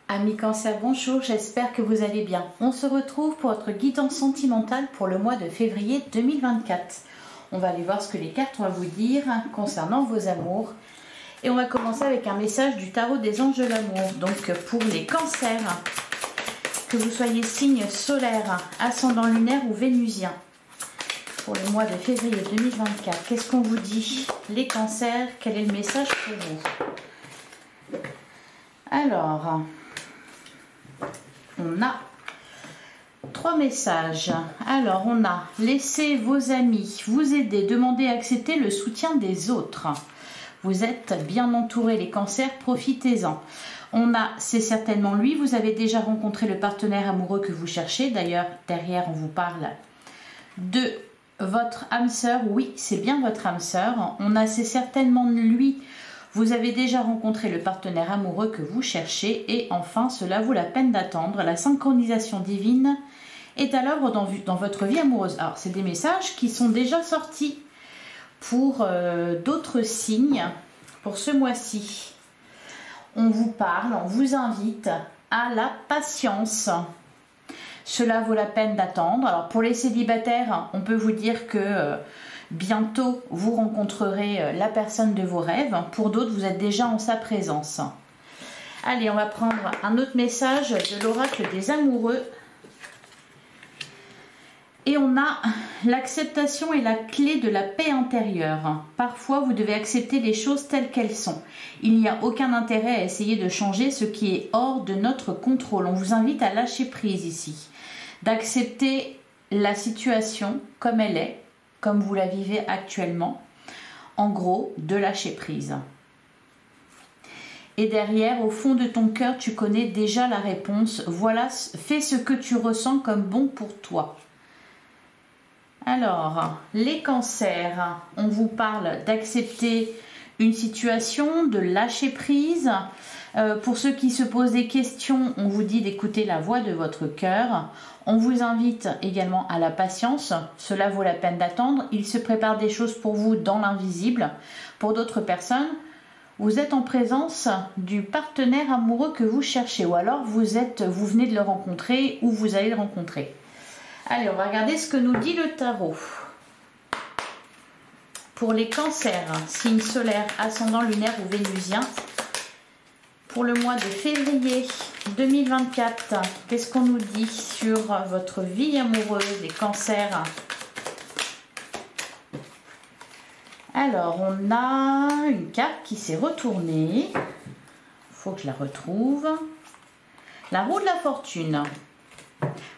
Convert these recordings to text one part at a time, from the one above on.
Amis Cancer, bonjour, j'espère que vous allez bien. On se retrouve pour votre guidance sentimentale pour le mois de février 2024. On va aller voir ce que les cartes vont vous dire concernant vos amours. Et on va commencer avec un message du tarot des anges de l'amour. Donc pour les cancers, que vous soyez signe solaire, ascendant lunaire ou vénusien, pour le mois de février 2024, qu'est-ce qu'on vous dit? Les cancers, quel est le message pour vous? Alors, on a 3 messages. Alors, on a laissez vos amis vous aider, demandez, accepter le soutien des autres. Vous êtes bien entourés, les cancers, profitez-en. On a, c'est certainement lui, vous avez déjà rencontré le partenaire amoureux que vous cherchez. D'ailleurs, derrière, on vous parle de votre âme sœur. Oui, c'est bien votre âme sœur. On a, c'est certainement lui. Vous avez déjà rencontré le partenaire amoureux que vous cherchez et enfin, cela vaut la peine d'attendre. La synchronisation divine est à l'œuvre dans votre vie amoureuse. Alors, c'est des messages qui sont déjà sortis pour d'autres signes pour ce mois-ci. On vous parle, on vous invite à la patience. Cela vaut la peine d'attendre. Alors, pour les célibataires, on peut vous dire que bientôt, vous rencontrerez la personne de vos rêves. Pour d'autres, vous êtes déjà en sa présence. Allez, on va prendre un autre message de l'oracle des amoureux. Et on a l'acceptation et la clé de la paix intérieure. Parfois, vous devez accepter les choses telles qu'elles sont. Il n'y a aucun intérêt à essayer de changer ce qui est hors de notre contrôle. On vous invite à lâcher prise ici. D'accepter la situation comme elle est, comme vous la vivez actuellement, en gros, de lâcher prise. Et derrière, au fond de ton cœur, tu connais déjà la réponse. Voilà, fais ce que tu ressens comme bon pour toi. Alors, les cancers, on vous parle d'accepter une situation, de lâcher prise. Pour ceux qui se posent des questions, on vous dit d'écouter la voix de votre cœur. On vous invite également à la patience. Cela vaut la peine d'attendre. Il se prépare des choses pour vous dans l'invisible. Pour d'autres personnes, vous êtes en présence du partenaire amoureux que vous cherchez. Ou alors, vous venez de le rencontrer ou vous allez le rencontrer. Allez, on va regarder ce que nous dit le tarot. Pour les cancers, signe solaire, ascendant lunaire ou vénusien, pour le mois de février 2024, qu'est-ce qu'on nous dit sur votre vie amoureuse, les cancers? Alors, on a une carte qui s'est retournée. Il faut que je la retrouve. La roue de la fortune.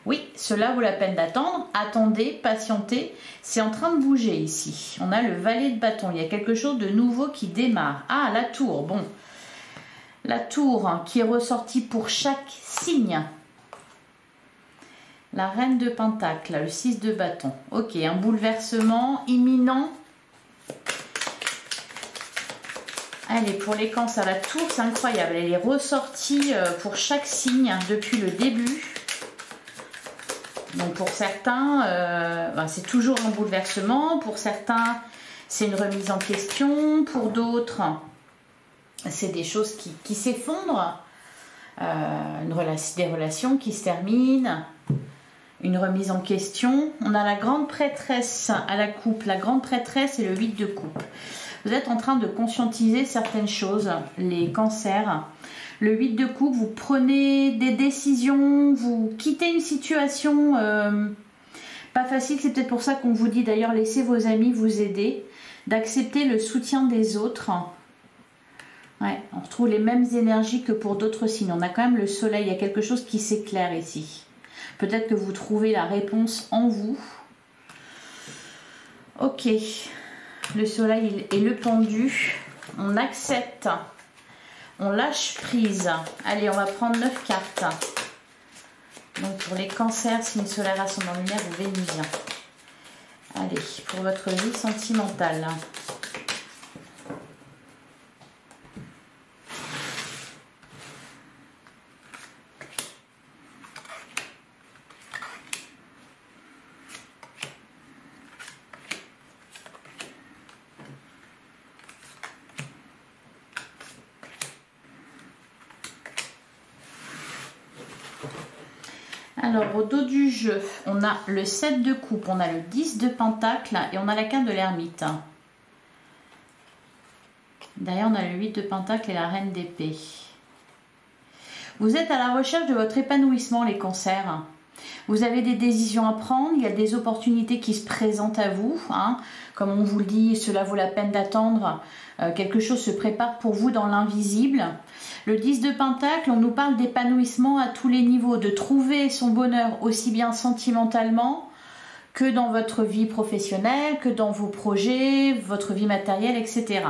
Oui, cela vaut la peine d'attendre. Attendez, patientez. C'est en train de bouger ici. On a le valet de bâton. Il y a quelque chose de nouveau qui démarre. Ah, la tour. Bon. La tour qui est ressortie pour chaque signe. La reine de pentacle, le 6 de bâton. Ok, un bouleversement imminent. Allez, pour les cancers, la tour, c'est incroyable. Elle est ressortie pour chaque signe depuis le début. Donc pour certains, c'est toujours un bouleversement. Pour certains, c'est une remise en question. Pour d'autres, c'est des choses qui s'effondrent. Des relations qui se terminent. Une remise en question. On a la grande prêtresse à la coupe. La grande prêtresse et le 8 de coupe. Vous êtes en train de conscientiser certaines choses, les cancers. Le 8 de coupe, vous prenez des décisions, vous quittez une situation pas facile. C'est peut-être pour ça qu'on vous dit d'ailleurs, laissez vos amis vous aider, d'accepter le soutien des autres. Ouais, on retrouve les mêmes énergies que pour d'autres signes. On a quand même le soleil, il y a quelque chose qui s'éclaire ici. Peut-être que vous trouvez la réponse en vous. Ok, le soleil et le pendu, on accepte. On lâche prise. Allez, on va prendre 9 cartes. Donc pour les cancers, signe solaire, ascendant lunaire ou vénusien. Allez, pour votre vie sentimentale. Alors, au dos du jeu, on a le 7 de coupe, on a le 10 de pentacle et on a la carte de l'ermite. Derrière, on a le 8 de pentacle et la reine d'épée. Vous êtes à la recherche de votre épanouissement, les cancers. Vous avez des décisions à prendre, il y a des opportunités qui se présentent à vous. Hein. Comme on vous le dit, cela vaut la peine d'attendre. Quelque chose se prépare pour vous dans l'invisible. Le 10 de pentacle, on nous parle d'épanouissement à tous les niveaux, de trouver son bonheur aussi bien sentimentalement que dans votre vie professionnelle, que dans vos projets, votre vie matérielle, etc.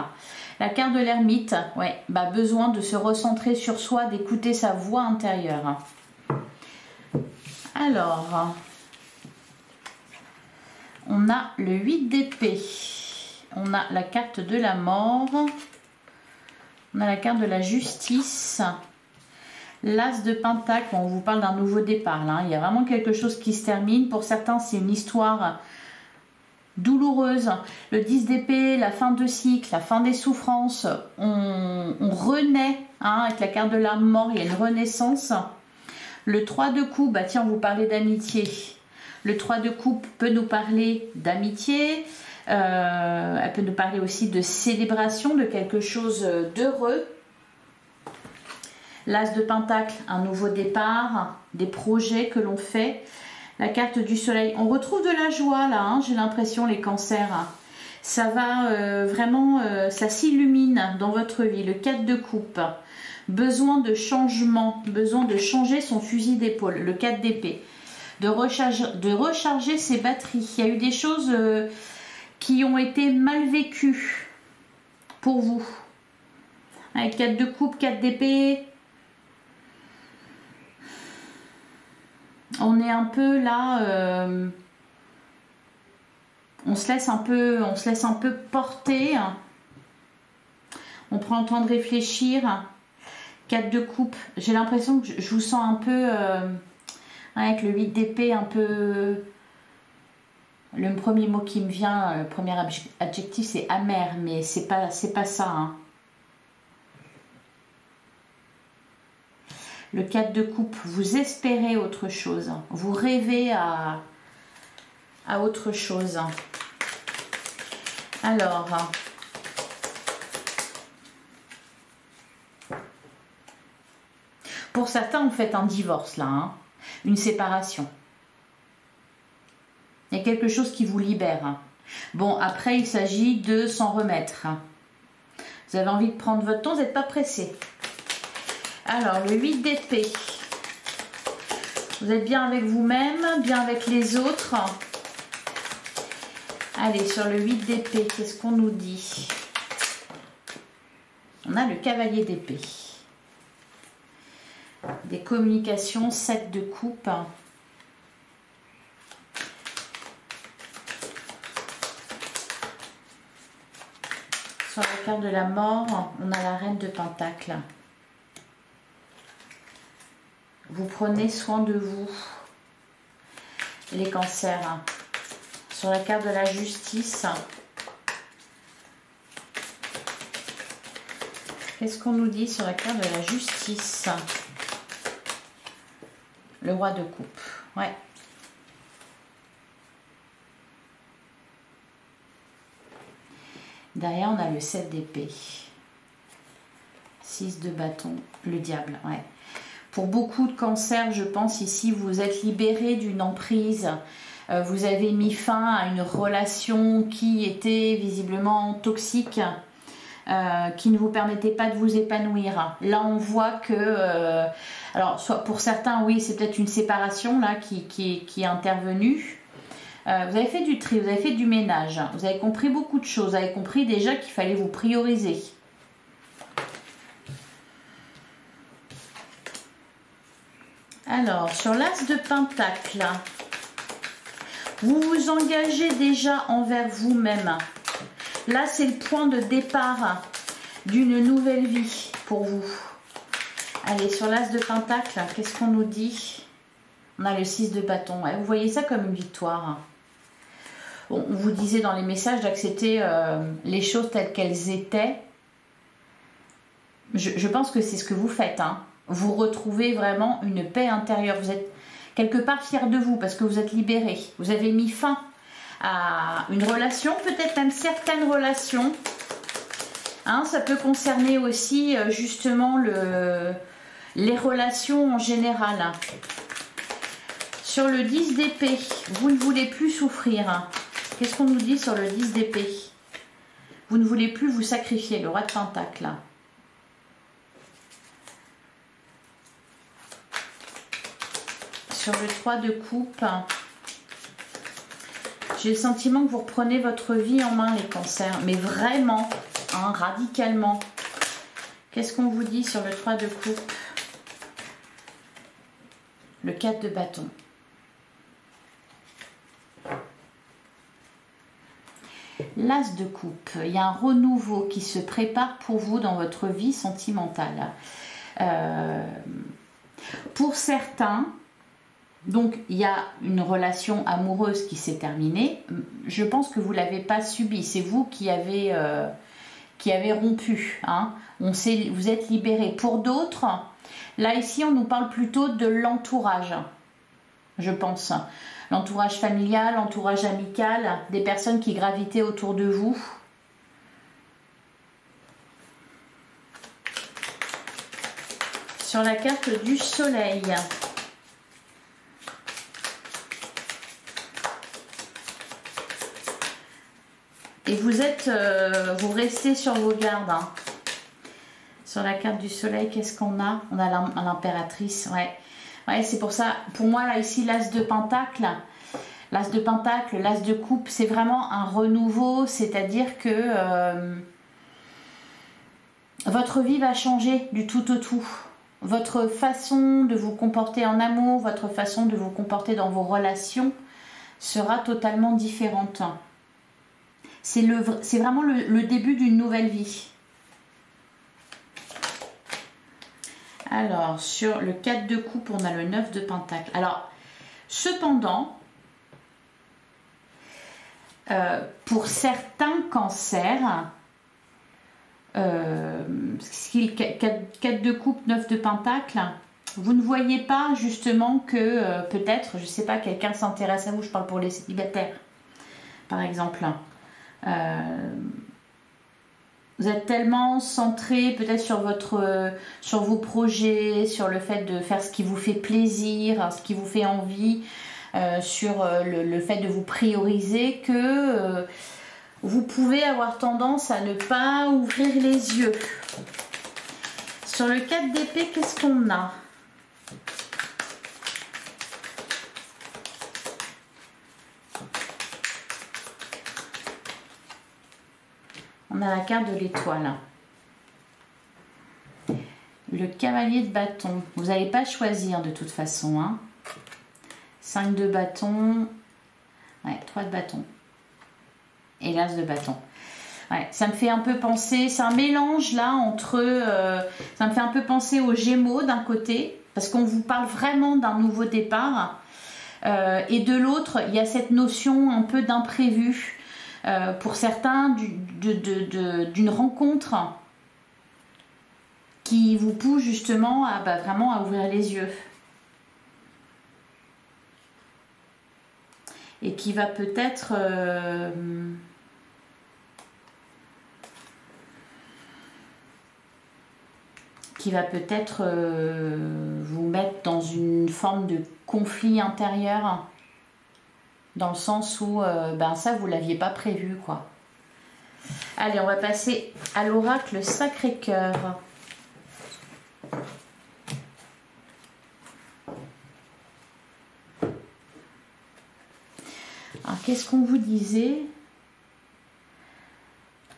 La carte de l'ermite, ouais, besoin de se recentrer sur soi, d'écouter sa voix intérieure. Alors, on a le 8 d'épée, on a la carte de la mort, on a la carte de la justice, l'as de pentacle, on vous parle d'un nouveau départ là, il y a vraiment quelque chose qui se termine. Pour certains, c'est une histoire douloureuse. Le 10 d'épée, la fin de cycle, la fin des souffrances, on renaît hein, avec la carte de la mort, il y a une renaissance. Le 3 de coupe, tiens, on vous parlait d'amitié. Le 3 de coupe peut nous parler d'amitié, elle peut nous parler aussi de célébration, de quelque chose d'heureux. L'as de pentacle, un nouveau départ, des projets que l'on fait. La carte du soleil, on retrouve de la joie là, hein, j'ai l'impression les cancers. Ça va vraiment, ça s'illumine dans votre vie. Le 4 de coupe, besoin de changement, besoin de changer son fusil d'épaule. Le 4 d'épée, de recharger ses batteries. Il y a eu des choses qui ont été mal vécues pour vous. Avec 4 de coupe, 4 d'épée. On est un peu là, on se laisse un peu porter. On prend le temps de réfléchir. 4 de coupe, j'ai l'impression que je vous sens un peu, avec le 8 d'épée, un peu... Le premier mot qui me vient, le premier adjectif, c'est amer, mais c'est pas ça. Hein. Le 4 de coupe, vous espérez autre chose. Vous rêvez à autre chose. Alors, pour certains, vous faites un divorce là, hein, une séparation. Il y a quelque chose qui vous libère. Bon, après, il s'agit de s'en remettre. Vous avez envie de prendre votre temps, vous n'êtes pas pressé. Alors, le 8 d'épée. Vous êtes bien avec vous-même, bien avec les autres. Allez, sur le 8 d'épée, qu'est-ce qu'on nous dit? On a le cavalier d'épée. Des communications, 7 de coupe. Sur la carte de la mort, on a la reine de pentacle. Vous prenez soin de vous, les cancers. Sur la carte de la justice, qu'est-ce qu'on nous dit sur la carte de la justice? Le roi de coupe, ouais. Derrière, on a le 7 d'épée. 6 de bâton, le diable, ouais. Pour beaucoup de cancers, je pense ici, vous êtes libéré d'une emprise. Vous avez mis fin à une relation qui était visiblement toxique, qui ne vous permettait pas de vous épanouir. Là, on voit que... alors, soit pour certains, oui, c'est peut-être une séparation là qui est intervenue. Vous avez fait du tri, vous avez fait du ménage. Vous avez compris beaucoup de choses. Vous avez compris déjà qu'il fallait vous prioriser. Alors, sur l'as de pentacle, vous vous engagez déjà envers vous-même. Là, c'est le point de départ d'une nouvelle vie pour vous. Allez, sur l'as de pentacle, qu'est-ce qu'on nous dit? On a le 6 de bâton. Ouais, vous voyez ça comme une victoire. Bon, on vous disait dans les messages d'accepter les choses telles qu'elles étaient. Je pense que c'est ce que vous faites, hein. Vous retrouvez vraiment une paix intérieure. Vous êtes quelque part fiers de vous parce que vous êtes libérés. Vous avez mis fin à une relation, peut-être même certaines relations. Hein, ça peut concerner aussi justement les relations en général. Sur le 10 d'épée, vous ne voulez plus souffrir. Qu'est-ce qu'on nous dit sur le 10 d'épée? Vous ne voulez plus vous sacrifier, le roi de Pentacle. Sur le 3 de coupe, j'ai le sentiment que vous reprenez votre vie en main, les cancers. Mais vraiment, hein, radicalement. Qu'est-ce qu'on vous dit sur le 3 de coupe? Le 4 de bâton. L'as de coupe, il y a un renouveau qui se prépare pour vous dans votre vie sentimentale. Pour certains, donc il y a une relation amoureuse qui s'est terminée. Je pense que vous ne l'avez pas subie, c'est vous qui avez rompu. Hein. Vous êtes libéré. Pour d'autres, là ici on nous parle plutôt de l'entourage, je pense. L'entourage familial, l'entourage amical, des personnes qui gravitaient autour de vous. Sur la carte du soleil. Et vous restez sur vos gardes. Hein. Sur la carte du soleil, qu'est-ce qu'on a? On a l'impératrice, ouais. Ouais, c'est pour ça, pour moi, là, ici, l'as de pentacle, l'as de coupe, c'est vraiment un renouveau, c'est-à-dire que votre vie va changer du tout au tout. Votre façon de vous comporter en amour, votre façon de vous comporter dans vos relations sera totalement différente. C'est vraiment le début d'une nouvelle vie. Alors, sur le 4 de coupe, on a le 9 de pentacle. Alors, cependant, pour certains cancers, 4 de coupe, 9 de pentacle, vous ne voyez pas justement que peut-être, je ne sais pas, quelqu'un s'intéresse à vous, je parle pour les célibataires, par exemple. Vous êtes tellement centré peut-être sur vos projets, sur le fait de faire ce qui vous fait plaisir, ce qui vous fait envie, sur le fait de vous prioriser que vous pouvez avoir tendance à ne pas ouvrir les yeux. Sur le 4 d'épée, qu'est-ce qu'on a? On a la carte de l'étoile. Le cavalier de bâton. Vous n'allez pas choisir de toute façon. Hein. 5 de bâton. Ouais, 3 de bâton. Et l'as de bâton. Ouais, ça me fait un peu penser, c'est un mélange là entre... ça me fait un peu penser aux Gémeaux d'un côté, parce qu'on vous parle vraiment d'un nouveau départ. Et de l'autre, il y a cette notion un peu d'imprévu. Pour certains, d'une rencontre qui vous pousse justement à vraiment à ouvrir les yeux. Et qui va peut-être vous mettre dans une forme de conflit intérieur. Dans le sens où, ça, vous ne l'aviez pas prévu, quoi. Allez, on va passer à l'oracle Sacré-Cœur. Alors, qu'est-ce qu'on vous disait?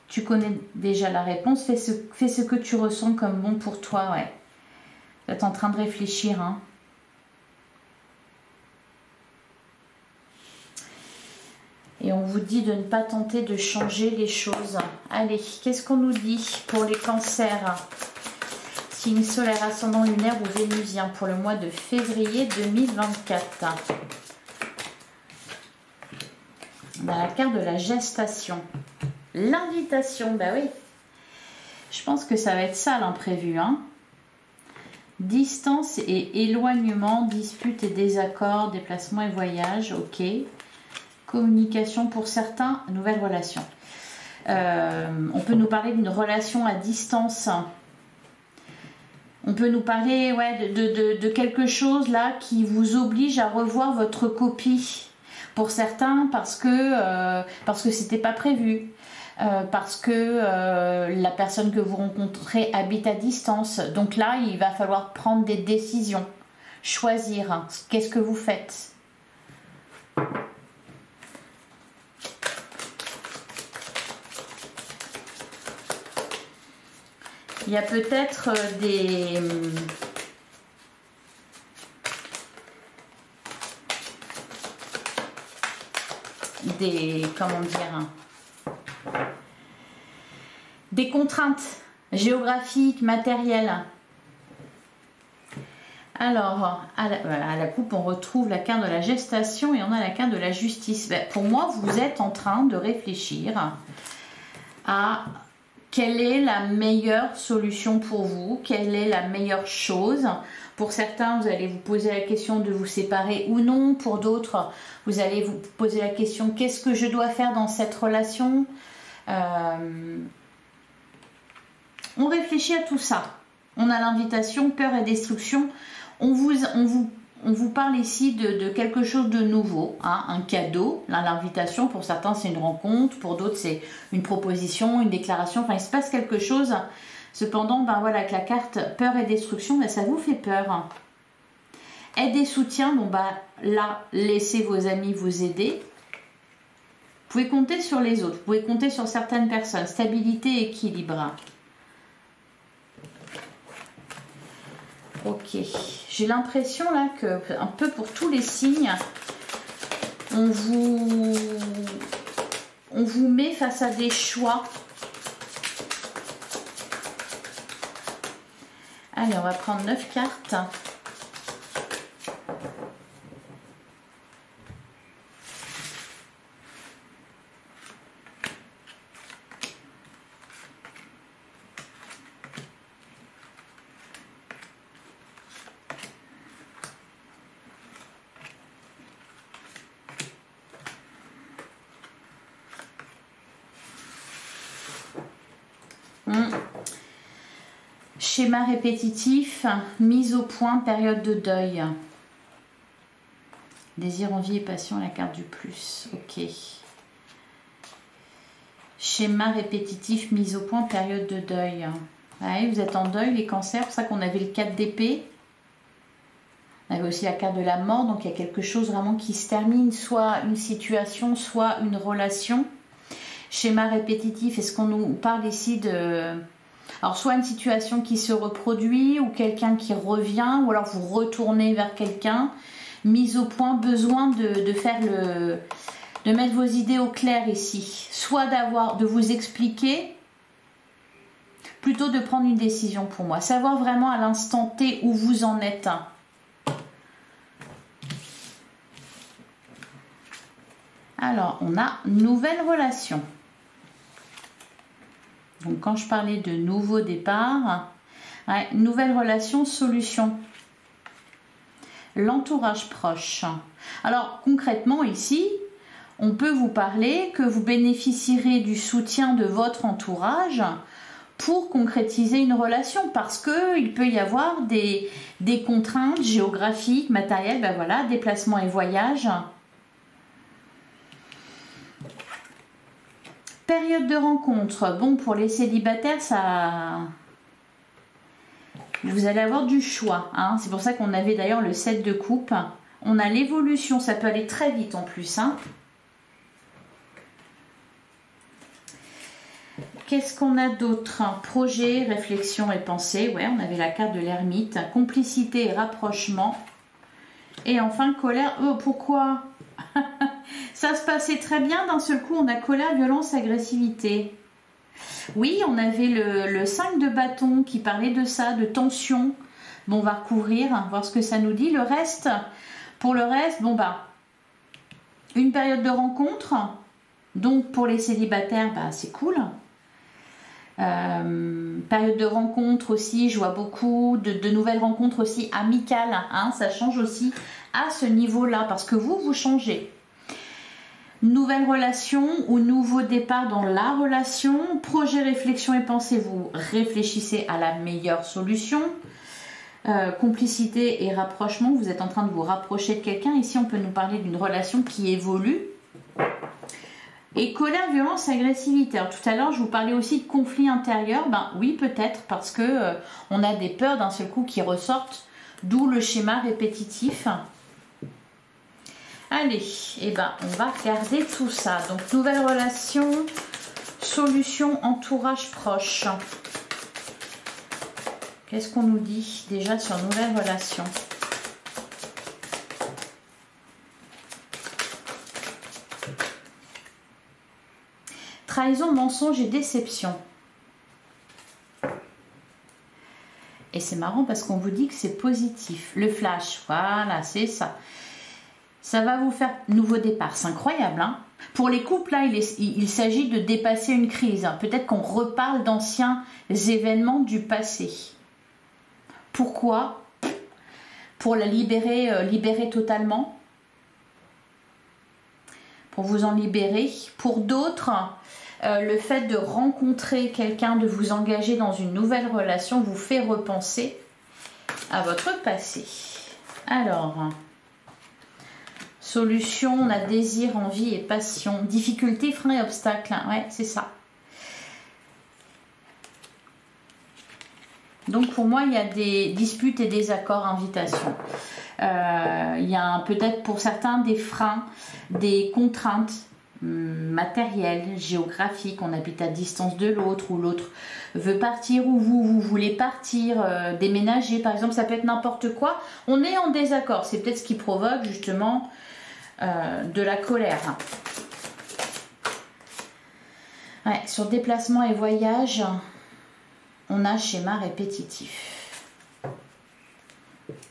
Tu connais déjà la réponse. Fais ce que tu ressens comme bon pour toi, ouais. Vous êtes en train de réfléchir, hein. Et on vous dit de ne pas tenter de changer les choses. Allez, qu'est-ce qu'on nous dit pour les cancers? Signe solaire, ascendant lunaire ou vénusien pour le mois de février 2024. On a la carte de la gestation. L'invitation, bah oui. Je pense que ça va être ça l'imprévu. Hein. Distance et éloignement, disputes et désaccords, déplacements et voyages, ok. Communication pour certains, nouvelles relations. On peut nous parler d'une relation à distance. On peut nous parler de quelque chose là qui vous oblige à revoir votre copie. Pour certains, parce que c'était pas prévu. Parce que la personne que vous rencontrez habite à distance. Donc là, il va falloir prendre des décisions, choisir. Qu'est-ce que vous faites? Il y a peut-être comment dire, des contraintes géographiques, matérielles. Alors, à la coupe, on retrouve la carte de la gestation et on a la carte de la justice. Ben, pour moi, vous êtes en train de réfléchir à quelle est la meilleure solution pour vous, quelle est la meilleure chose. Pour certains, vous allez vous poser la question de vous séparer ou non. Pour d'autres, vous allez vous poser la question, qu'est-ce que je dois faire dans cette relation? On réfléchit à tout ça. On a l'invitation, peur et destruction. On vous parle ici de quelque chose de nouveau, hein, un cadeau. L'invitation, pour certains, c'est une rencontre. Pour d'autres, c'est une proposition, une déclaration. Enfin, il se passe quelque chose. Cependant, ben voilà, avec la carte peur et destruction, ben, ça vous fait peur. Aide et soutien, bon ben là, laissez vos amis vous aider. Vous pouvez compter sur les autres. Vous pouvez compter sur certaines personnes. Stabilité et équilibre. Ok, j'ai l'impression là que un peu pour tous les signes, on vous met face à des choix. Allez, on va prendre 9 cartes. Schéma répétitif, mise au point, période de deuil. Désir, envie et passion, la carte du plus. Ok. Schéma répétitif, mise au point, période de deuil. Ouais, vous êtes en deuil, les cancers, c'est pour ça qu'on avait le 4 d'épée. On avait aussi la carte de la mort, donc il y a quelque chose vraiment qui se termine, soit une situation, soit une relation. Schéma répétitif, est-ce qu'on nous parle ici de... Alors, soit une situation qui se reproduit, ou quelqu'un qui revient, ou alors vous retournez vers quelqu'un. Mise au point, besoin de faire de mettre vos idées au clair ici. Soit de vous expliquer, plutôt de prendre une décision pour moi. Savoir vraiment à l'instant T où vous en êtes. Alors, on a nouvelle relation. Donc, quand je parlais de nouveau départ, ouais, nouvelle relation, solution. L'entourage proche. Alors, concrètement, ici, on peut vous parler que vous bénéficierez du soutien de votre entourage pour concrétiser une relation, parce qu'il peut y avoir des contraintes géographiques, matérielles, ben voilà, déplacements et voyages. Période de rencontre, bon, pour les célibataires, ça, vous allez avoir du choix, hein. C'est pour ça qu'on avait d'ailleurs le 7 de coupe. On a l'évolution, ça peut aller très vite en plus, hein. Qu'est-ce qu'on a d'autre? Projet, réflexion et pensée. Ouais, on avait la carte de l'ermite. Complicité et rapprochement. Et enfin, colère. Oh, pourquoi? Ça se passait très bien, d'un seul coup on a colère, violence, agressivité. Oui, on avait le 5 de bâton qui parlait de ça, de tension. Bon, on va recouvrir, voir ce que ça nous dit. Le reste, pour le reste, bon bah, une période de rencontre. Donc pour les célibataires, bah, c'est cool. Période de rencontre aussi, je vois beaucoup de nouvelles rencontres aussi amicales, hein, ça change aussi à ce niveau-là parce que vous changez. Nouvelle relation ou nouveau départ dans la relation, projet, réflexion et pensée, vous réfléchissez à la meilleure solution. Complicité et rapprochement, vous êtes en train de vous rapprocher de quelqu'un. Ici, on peut nous parler d'une relation qui évolue. Et colère, violence, agressivité. Alors, tout à l'heure, je vous parlais aussi de conflit intérieur. Ben oui, peut-être, parce que on a des peurs d'un seul coup qui ressortent, d'où le schéma répétitif. Allez, et ben, on va regarder tout ça. Donc, nouvelle relation, solution, entourage proche. Qu'est-ce qu'on nous dit déjà sur nouvelle relation? Trahison, mensonge et déception. Et c'est marrant parce qu'on vous dit que c'est positif. Le flash, voilà, c'est ça. Ça va vous faire nouveau départ. C'est incroyable, hein? Pour les couples, là, il s'agit de dépasser une crise. Peut-être qu'on reparle d'anciens événements du passé. Pourquoi? Pour la libérer totalement. Pour vous en libérer. Pour d'autres, le fait de rencontrer quelqu'un, de vous engager dans une nouvelle relation, vous fait repenser à votre passé. Alors, solution, on a désir, envie et passion. Difficulté, frein et obstacle. Ouais, c'est ça. Donc pour moi, il y a des disputes et des accords, invitations. Il y a peut-être pour certains des freins, des contraintes matérielles, géographiques. On habite à distance de l'autre ou l'autre veut partir ou vous voulez partir, déménager par exemple. Ça peut être n'importe quoi. On est en désaccord. C'est peut-être ce qui provoque justement de la colère. Ouais, sur déplacement et voyage, on a schéma répétitif.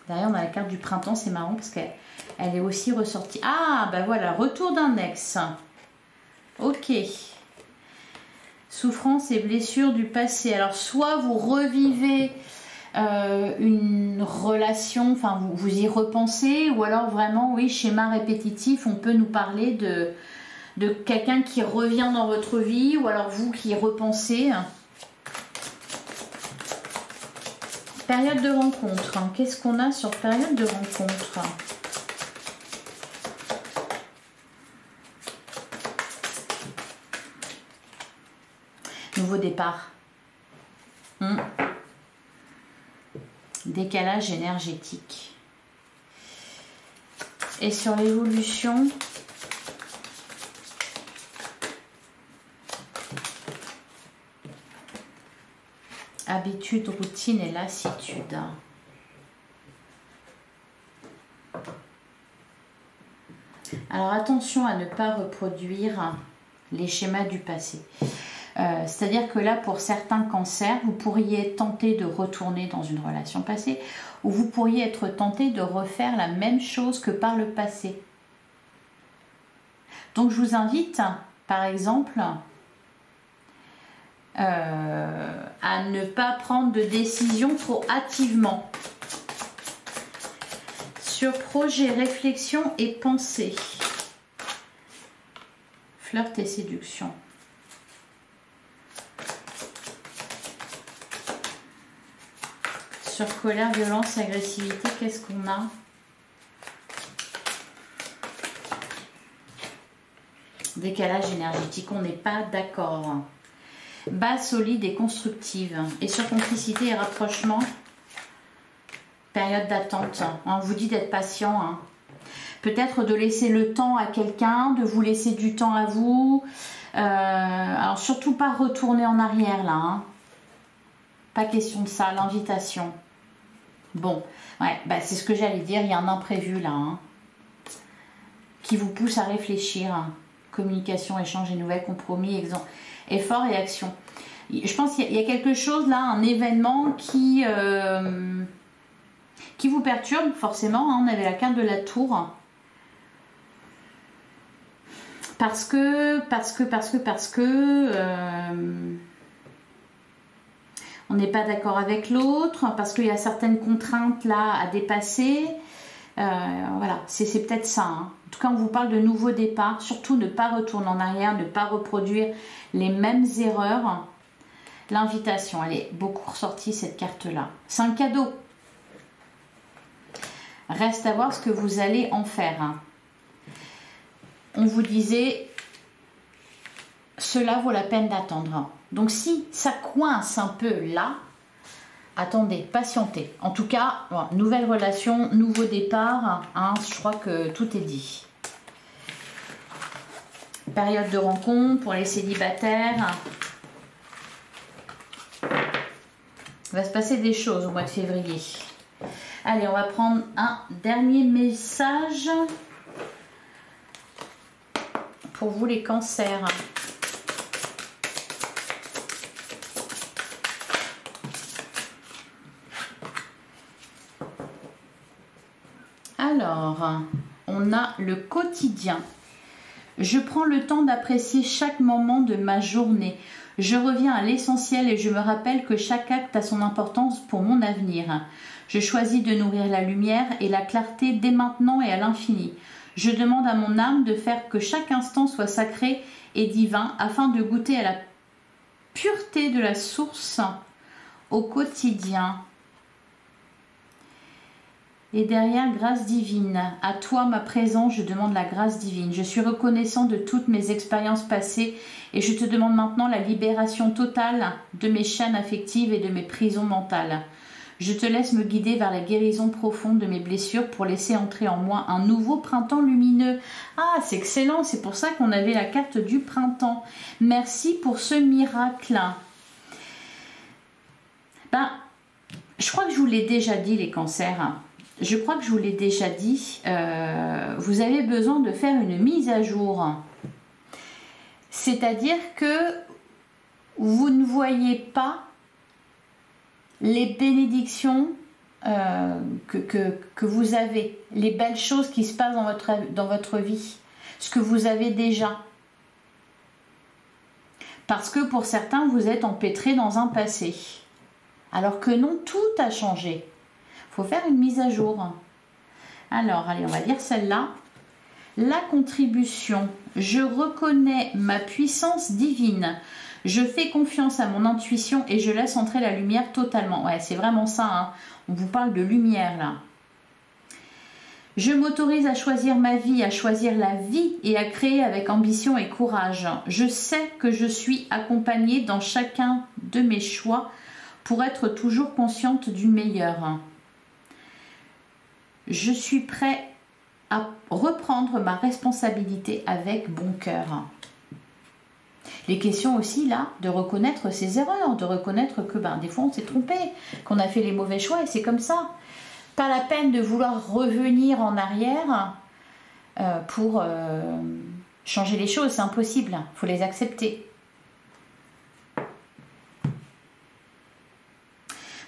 Derrière, on a la carte du printemps, c'est marrant parce qu'elle est aussi ressortie. Ah, ben voilà, retour d'un ex. Ok. Souffrance et blessures du passé. Alors, soit vous revivez une relation, enfin, vous y repensez, ou alors vraiment, oui, schéma répétitif, on peut nous parler de quelqu'un qui revient dans votre vie, ou alors vous qui repensez. Période de rencontre. Qu'est-ce qu'on a sur période de rencontre? Nouveau départ. Décalage énergétique. Et sur l'évolution, habitude, routine et lassitude. Alors attention à ne pas reproduire les schémas du passé. C'est-à-dire que là, pour certains cancers, vous pourriez être tenté de retourner dans une relation passée ou vous pourriez être tenté de refaire la même chose que par le passé. Donc je vous invite, par exemple, à ne pas prendre de décision trop hâtivement. Sur projet, réflexion et pensée. Flirt et séduction. Sur colère, violence, agressivité, qu'est-ce qu'on a? Décalage énergétique, on n'est pas d'accord. Base solide et constructive. Et sur complicité et rapprochement, période d'attente. On vous dit d'être patient. Hein. Peut-être de laisser le temps à quelqu'un, de vous laisser du temps à vous. Alors surtout pas retourner en arrière là. Hein. Pas question de ça, l'invitation. Bon, ouais, bah c'est ce que j'allais dire, il y a un imprévu là. Hein, qui vous pousse à réfléchir. Communication, échange et nouvelles, compromis, effort et action. Je pense qu'il y a quelque chose là, un événement qui vous perturbe forcément. Hein, on avait la carte de la tour. Parce que on n'est pas d'accord avec l'autre, parce qu'il y a certaines contraintes là à dépasser. Voilà, c'est peut-être ça. Hein. En tout cas, on vous parle de nouveaux départs. Surtout ne pas retourner en arrière, ne pas reproduire les mêmes erreurs. L'invitation, elle est beaucoup ressortie cette carte-là. C'est un cadeau. Reste à voir ce que vous allez en faire. Hein. On vous disait, cela vaut la peine d'attendre. Donc si ça coince un peu là, attendez, patientez. En tout cas, bon, nouvelle relation, nouveau départ. Hein, je crois que tout est dit. Période de rencontre pour les célibataires. Il va se passer des choses au mois de février. Allez, on va prendre un dernier message pour vous les cancers. Alors, on a le quotidien. Je prends le temps d'apprécier chaque moment de ma journée. Je reviens à l'essentiel et je me rappelle que chaque acte a son importance pour mon avenir. Je choisis de nourrir la lumière et la clarté dès maintenant et à l'infini. Je demande à mon âme de faire que chaque instant soit sacré et divin afin de goûter à la pureté de la source au quotidien. Et derrière, grâce divine. À toi, ma présence, je demande la grâce divine. Je suis reconnaissant de toutes mes expériences passées et je te demande maintenant la libération totale de mes chaînes affectives et de mes prisons mentales. Je te laisse me guider vers la guérison profonde de mes blessures pour laisser entrer en moi un nouveau printemps lumineux. Ah, c'est excellent, c'est pour ça qu'on avait la carte du printemps. Merci pour ce miracle. Ben, je crois que je vous l'ai déjà dit, les cancers. Je crois que je vous l'ai déjà dit, vous avez besoin de faire une mise à jour. C'est-à-dire que vous ne voyez pas les bénédictions que vous avez, les belles choses qui se passent dans votre vie, ce que vous avez déjà. Parce que pour certains, vous êtes empêtrés dans un passé. Alors que non, tout a changé. Il faut faire une mise à jour. Alors, allez, on va lire celle-là. La contribution. Je reconnais ma puissance divine. Je fais confiance à mon intuition et je laisse entrer la lumière totalement. Ouais, c'est vraiment ça. Hein. On vous parle de lumière, là. Je m'autorise à choisir ma vie, à choisir la vie et à créer avec ambition et courage. Je sais que je suis accompagnée dans chacun de mes choix pour être toujours consciente du meilleur. Je suis prêt à reprendre ma responsabilité avec bon cœur. Les questions aussi là, de reconnaître ses erreurs, de reconnaître que des fois on s'est trompé, qu'on a fait les mauvais choix et c'est comme ça. Pas la peine de vouloir revenir en arrière pour changer les choses, c'est impossible, il faut les accepter.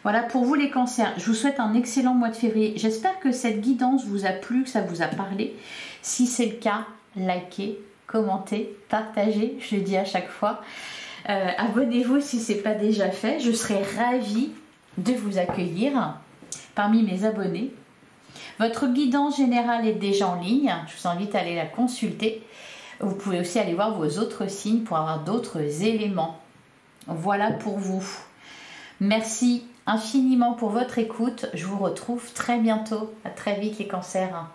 Voilà pour vous les cancers, je vous souhaite un excellent mois de février. J'espère que cette guidance vous a plu, que ça vous a parlé. Si c'est le cas, likez, commentez, partagez, je le dis à chaque fois. Abonnez-vous si ce n'est pas déjà fait, je serai ravie de vous accueillir parmi mes abonnés. Votre guidance générale est déjà en ligne, je vous invite à aller la consulter. Vous pouvez aussi aller voir vos autres signes pour avoir d'autres éléments. Voilà pour vous. Merci infiniment pour votre écoute. Je vous retrouve très bientôt. À très vite les cancers.